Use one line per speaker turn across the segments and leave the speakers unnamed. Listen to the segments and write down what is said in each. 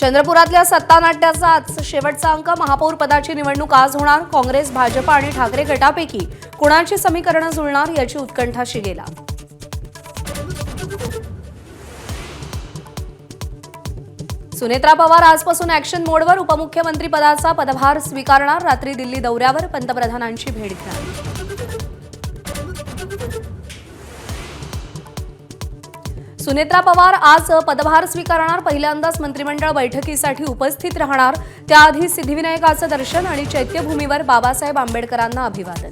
चंद्रपुरातल्या सत्तानाट्याचा आज शेवटचा अंक. महापौर पदाची निवडणूक आज होणार. काँग्रेस, भाजप आणि ठाकरे गटापैकी कुणाची समीकरणं जुळणार याची उत्कंठा शिगेला. सुनेत्रा पवार आजपासून ॲक्शन मोडवर. उपमुख्यमंत्री पदाचा पदभार स्वीकारणार. रात्री दिल्ली दौऱ्यावर. पंतप्रधानांची भेट घेणार. सुनेत्रा पवार आज पदभार स्वीकारणार. पहिल्यांदाच मंत्रिमंडळ बैठकीसाठी उपस्थित राहणार. त्याआधी सिद्धिविनायकाचं दर्शन आणि चैत्यभूमीवर बाबासाहेब आंबेडकरांना अभिवादन.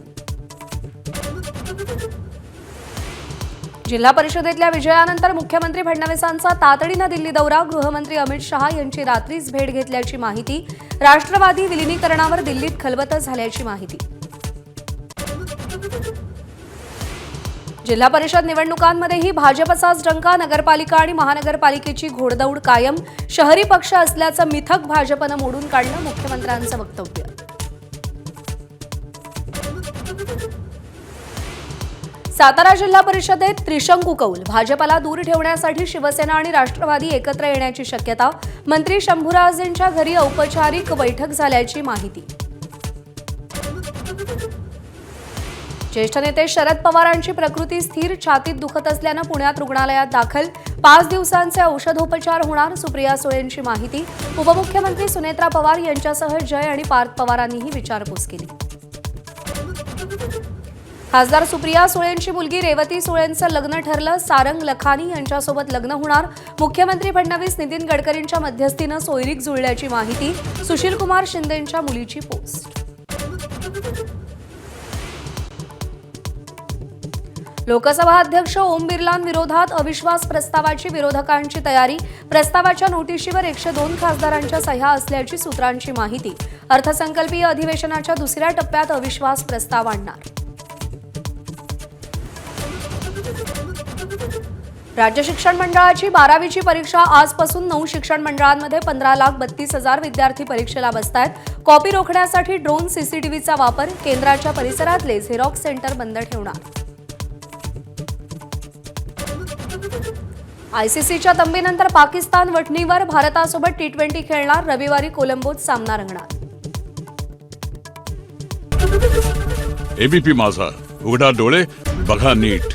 जिल्हा परिषदेतल्या विजयानंतर मुख्यमंत्री फडणवीसांचा तातडीनं दिल्ली दौरा. गृहमंत्री अमित शहा यांची रात्रीच भेट घेतल्याची माहिती. राष्ट्रवादी विलिनीकरणावर दिल्लीत खलबतं झाल्याची माहिती. जिल्हा परिषद निवडणुकांमध्येही भाजपचाच डंका. नगरपालिका आणि महानगरपालिकेची घोडदौड कायम. शहरी पक्ष असल्याचं मिथक भाजपनं मोडून काढलं. मुख्यमंत्र्यांचं वक्तव्य. सातारा जिल्हा परिषदेत त्रिशंकू कौल. भाजपला दूर ठेवण्यासाठी शिवसेना आणि राष्ट्रवादी एकत्र येण्याची शक्यता. मंत्री शंभूराजेंच्या घरी औपचारिक बैठक झाल्याची माहिती. ज्येष्ठ नेते शरद पवारांची प्रकृती स्थिर. छातीत दुखत असल्यानं पुण्यात रुग्णालयात दाखल. 5 दिवसांचे औषधोपचार होणार. सुप्रिया सुळेंची माहिती. उपमुख्यमंत्री सुनेत्रा पवार यांच्यासह जय आणि पार्थ पवारांनीही विचारपूस केली. खासदार सुप्रिया सुळेंची मुलगी रेवती सुळेंचं लग्न ठरलं. सारंग लखानी यांच्यासोबत लग्न होणार. मुख्यमंत्री फडणवीस नितीन गडकरींच्या मध्यस्थीनं सोयरीक जुळल्याची माहिती. सुशीलकुमार शिंदेंच्या मुलीची पोस्ट. लोकसभा अध्यक्ष ओम बिर्लांविरोधात अविश्वास प्रस्तावाची विरोधकांची तयारी. प्रस्तावाच्या नोटिशीवर 102 खासदारांच्या सह्या असल्याची सूत्रांची माहिती. अर्थसंकल्पीय अधिवेशनाच्या दुसऱ्या टप्प्यात अविश्वास प्रस्ताव आणणार. राज्य शिक्षण मंडळाची 12वीची परीक्षा आजपासून 9 शिक्षण मंडळांमध्ये 15,32,000 विद्यार्थी परीक्षेला बसतायत. कॉपी रोखण्यासाठी ड्रोन सीसीटीव्हीचा वापर. केंद्राच्या परिसरातले झेरॉक्स सेंटर बंद ठेवणार. आयसीसीच्या तंबीनंतर पाकिस्तान वठणीवर. भारतासोबत T20 खेळणार. रविवारी कोलंबोत सामना रंगणार.
एबीपी माझा, उघडा डोळे बघा नीट.